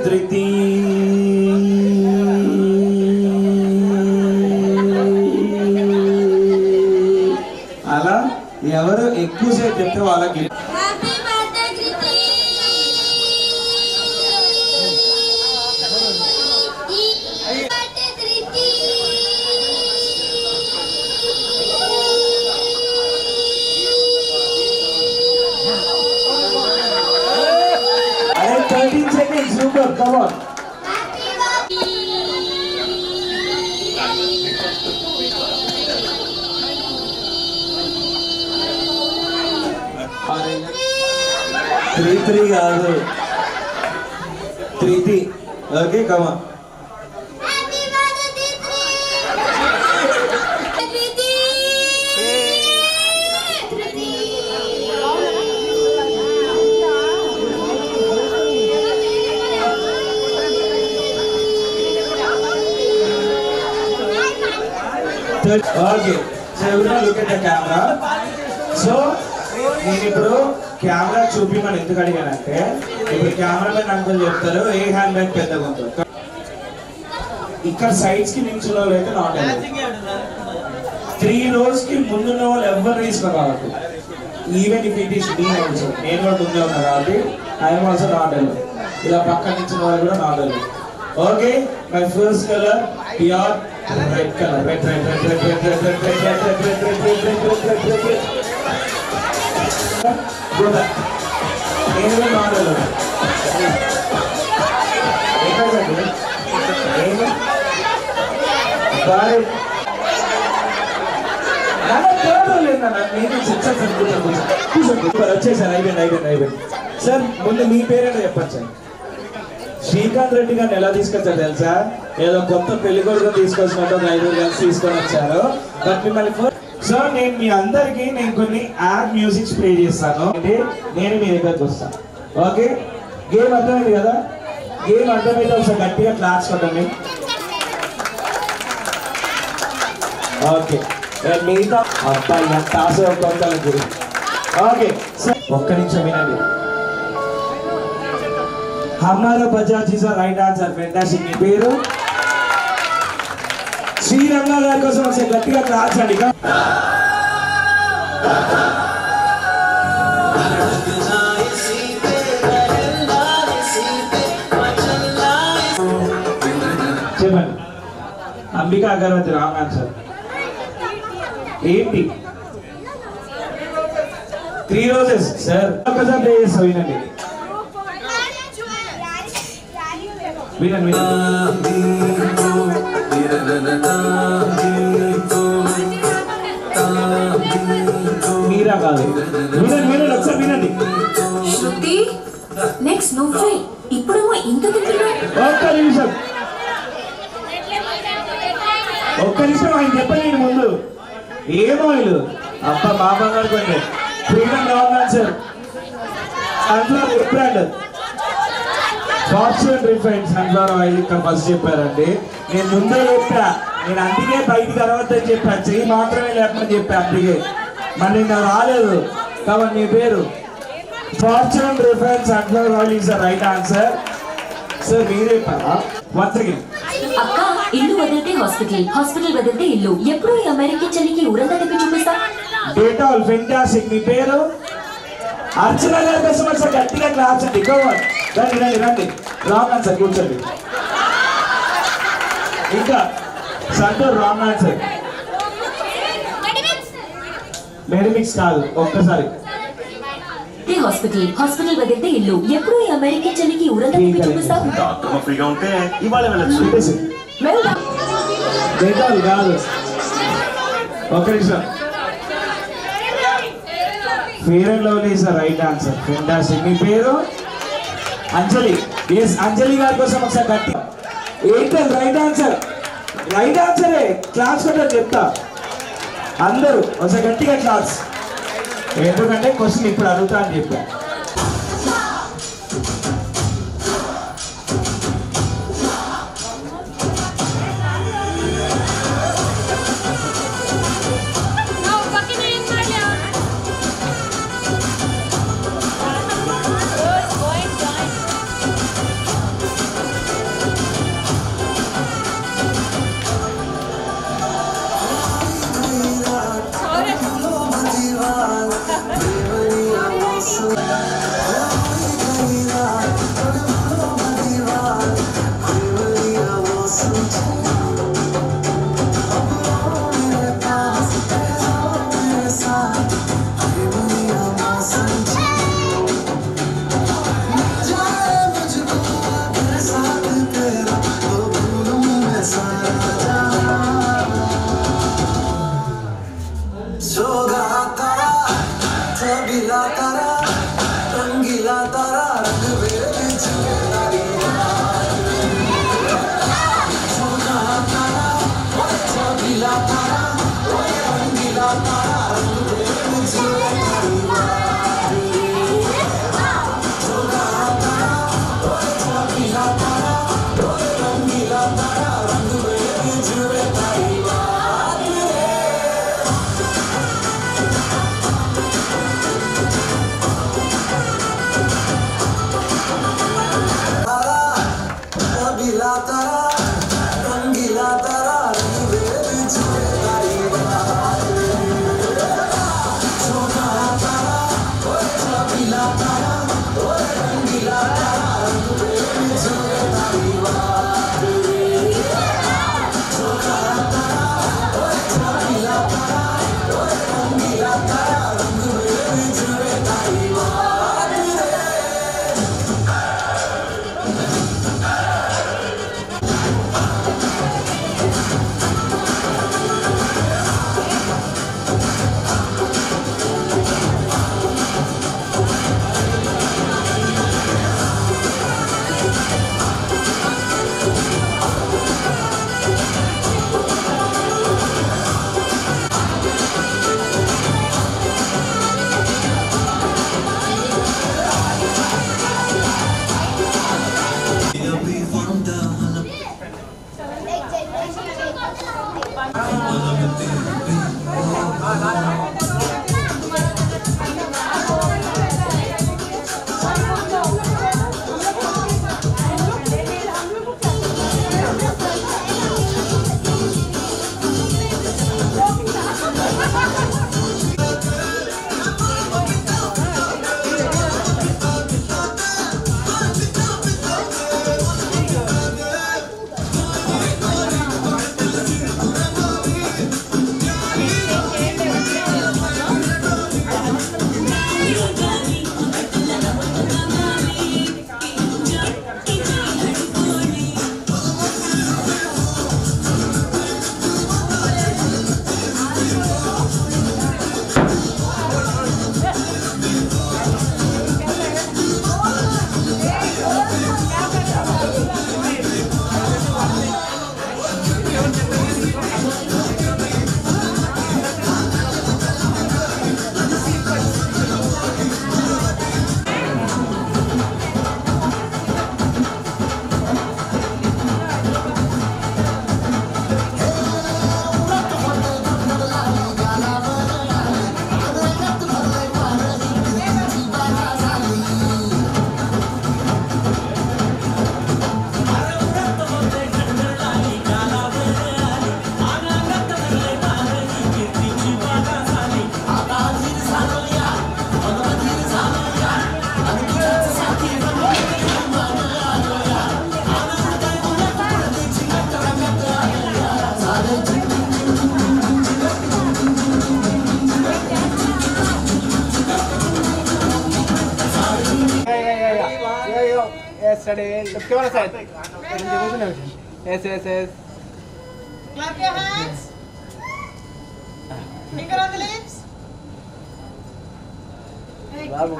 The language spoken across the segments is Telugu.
ధృతి అలా ఎవరు ఎక్కువసేపు చెప్తే వాళ్ళకి అరే 13 seconds super come on three కాదు త్రీ ఓకే కమా ఓకే సో ఎవరైనా look at the camera so నేను ఇప్పుడు కెమెరా చూపిమని ఎందుకు అడిగానంటే ఇప్పుడు కెమెరామెన్ అంకుల్ చెప్తారు ఏ హ్యాండ్ బ్యాగ్ పెద్దగా ఉంటుంది ఇక్కడ సైడ్స్ కి నించున్న వాళ్ళు అయితే నాట్ 3 rows కి ముందున్న వాళ్ళు ఎవరు తీసుకోవాలి even if it is me also నేను కూడా ముందే ఉన్నా కాబట్టి ఐఎమ్ ఆల్సో నాట్ ఇలా పక్కన నించిన వాళ్ళు కూడా not okay my first colour pure red colour red red red red red red red red red red red red red red Go back. Anyone not alone. Sir ముందు మీ పేరేంటో చెప్పండి సార్. శ్రీకాంత్ రెడ్డి గారిని ఎలా తీసుకొచ్చారు తెలుసా? ఏదో కొత్త పెళ్లి కొడుకు తీసుకొచ్చినట్టు 5 కలిసి తీసుకొని వచ్చారు. బట్ మిమ్మల్ని సో నేను మీ అందరికి నేను కొన్ని యాడ్ మ్యూజిక్స్ ప్లే చేస్తాను నేను మీ దగ్గరకు వస్తాను ఓకే గేమ్ అర్థమైంది కదా గేమ్ అర్థమైతే ఒకసారి గట్టిగా క్లాస్ కొట్టండి ఓకే మిగతా అబ్బాయి తాసే ఒక్కొక్కరి గురించి ఓకే ఒక్క నిమిషం వినండి హమారా Bajaj is right answer fantastic మీ పేరు శ్రీరంగా గారి కోసం ఒకసారి గట్టిగా క్లాస్ అండి చెప్పండి అంబికా అగర్వతి రాంగ్ ఆన్సర్ ఏంటి 3 roses సార్ ఒకసారి ప్లే చేస్తా వినండి వినండి మీరా కాదు వినండి వినండి ఒకసారి వినండి శృతి నెక్స్ట్ నువ్వే ఇప్పుడు ఒక్క నిమిషం ఆయన చెప్పండి ముందు ఏమో ఇల్లు అప్ప బాబా గారు కొంచెం ఫ్రీడమ్ రావాలి sir sunflower brand fortune refined sunflower oil ఇక్కడ ఫస్ట్ చెప్పారండి నేను ముందే చెప్పా నేను అందుకే బయటికి అరవద్దని చెప్పా చెయ్యి మాత్రమే లేకపోతే చెప్పా అందుకే మళ్ళీ నేను రాలేదు కాబట్టి నీ పేరు fortune refined sunflower oil is the right answer sir మీరే చెప్పారా వన్స్ అగైన్ అక్క ఇల్లు వదిలితే హాస్పిటల్ హాస్పిటల్ వదిలితే ఇల్లు ఎప్పుడు ఈ అమెరికన్ చలికి ఊరంతా తిప్పి చూపిస్తా డేటాల్ ఫెంటాస్టిక్ మీ పేరు అర్చన గారి కోసం ఒకసారి గట్టిగా క్లాస్ అండి గోవన్ రండి రండి రండి రాంగ్ ఆన్సర్ కూర్చోండి ఇంకా సంతూర్ రాంగ్ ఆన్సర్ మెడిమిక్స్ కాదు ఒక్కసారి హాస్పిటల్ హాస్పిటల్ వదిలితే ఇల్లు ఎప్పుడు ఈ అమెరికన్ చలికి ఊరంతా తిప్పి చూపిస్తా డాక్టర్ ఫ్రీగా ఉంటే ఇవాళ వెళ్ళొచ్చు డేటాల్ కాదు ఒక్క నిమిషం fair and lovely is the right answer fantastic మీ పేరు అంజలి ఎస్ అంజలి గారి కోసం ఒకసారి గట్టి ఎయిర్టెల్ రైట్ ఆన్సర్ రైట్ ఆన్సరే క్లాస్ కూడా చెప్తా అందరూ ఒకసారి గట్టిగా క్లాస్ ఎందుకంటే క్వశ్చన్ ఇప్పుడు అడుగుతా అని చెప్పా Yes, ready. Look camera side. Yes, yes, yes. Clap your hands. Finger on the lips. Babu.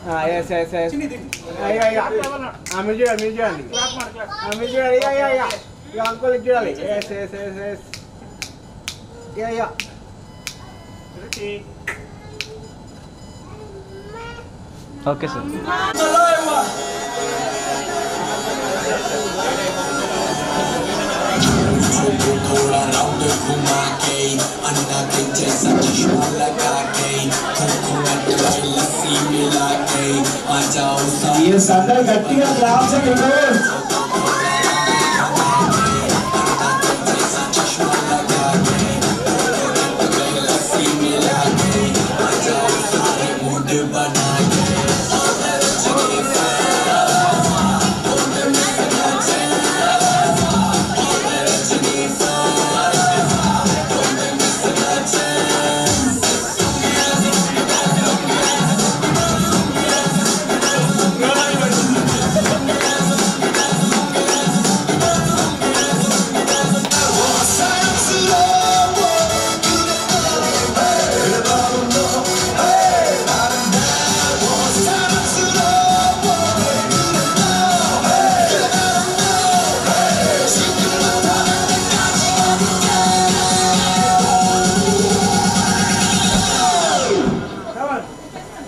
Yes, yes, yes. మీరు చూడండి మీరు చూడండి మీరు చూడండి ఇక అంకుల్ చూడాలి yes yes yes yes yeah okay sir Yes, అందరూ గట్టిగా క్లాప్స్ కొట్టు.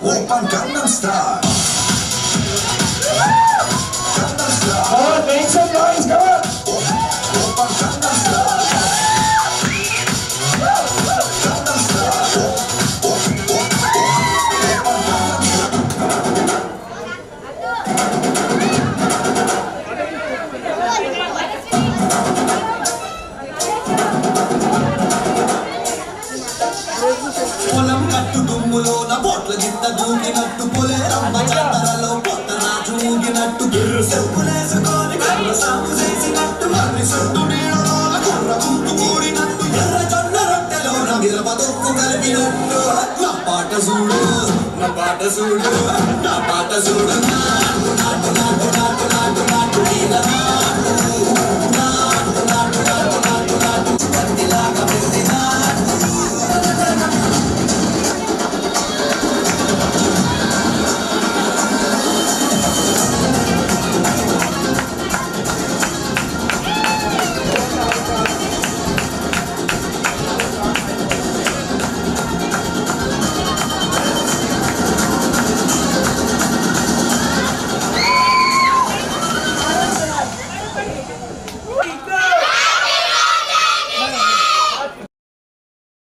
Open Gangnam Style. Oh, make some noise, come on. Open Gangnam Style. Gangnam Style. పొలం కట్టు దుమ్ములోన బొట్ల గిత్త దూకినట్టు పొలే రమ్మ జాతరలో కొత్త రాజు ఊగినట్టు చెప్పులేసుకొని కర్ర సాగు చేసినట్టు మర్రి సొట్టు నీడలోన కుర్ర గుంపు కూడినట్టు ఎర్ర జొన్న రొట్టెలోన మిరప దొక్కు కలిపినట్టు నా పాట చూడు నా పాట చూడు నా పాట చూడు నాటు నాటు నాటు నాటు నాటు నాటు నీల నాటు